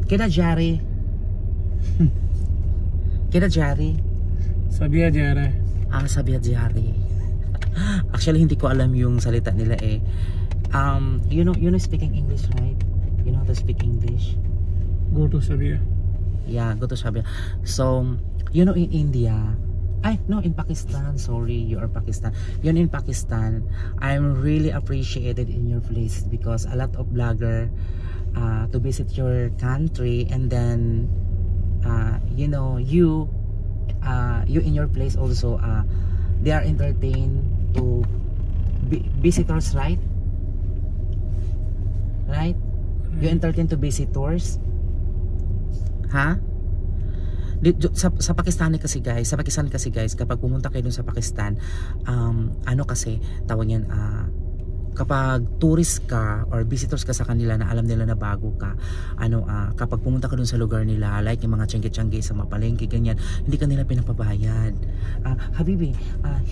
Keda jari. Keda jari. Sabia jare. Sabia jari. Actually hindi ko alam yung salita nila eh. You know speaking English, right? You know how to speak English? Go to Sabia. Yeah, go to Sabia. So, you know in India, no, in Pakistan, sorry, you are Pakistan. Yun in Pakistan, I'm really appreciated in your place because a lot of vlogger to visit your country, and then you know, you in your place also, they are entertained to visitors, right? Right? You entertain to visitors? Ha? Sa Pakistan kasi guys, kapag pumunta kayo dun sa Pakistan, ano kasi tawag yan, kapag tourist ka or visitors ka sa kanila na alam nila na bago ka, kapag pumunta ka dun sa lugar nila, like yung mga tiyangge-tiyangge sa mapalengke ganyan, hindi ka nila pinapabayad. Habibi,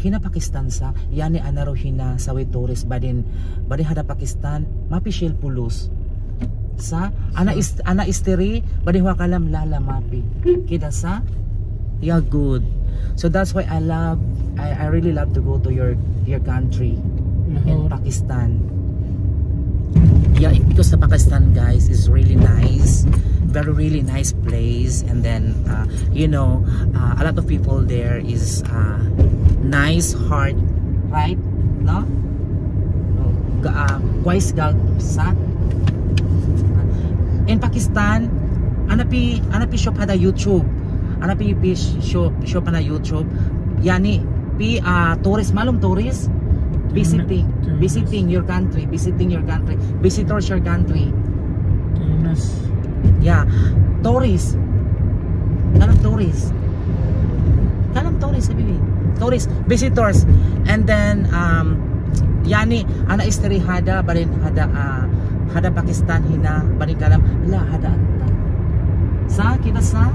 hina Pakistan sa yani anaro hina sa way tourist badin hada Pakistan mapishil pulos sa ana isteri badi wakalam lala mapi kita sa yeah, good. So that's why I really love to go to your country in Pakistan. Yeah, because the Pakistan guys is really nice, really nice place, and then you know, a lot of people there is nice heart, right? No? Wise gal sa in Pakistan, anapi shop hada YouTube. Anapi shop na YouTube. Yani tourist, malum tourist visiting your country, visitors your country. Yeah, tourist. Kanang tourist sabi. Tourist, visitors. And then yani ana istri hada barin hada Pakistan hina barin kalam la hada anta. Sa kita sa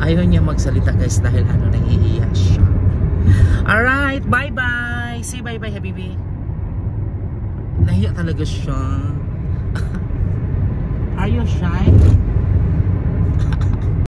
ayaw niya magsalita guys dahil nahihiya siya. Alright, bye bye. Say bye bye habibi. Nahiya talaga siya. Are you shy?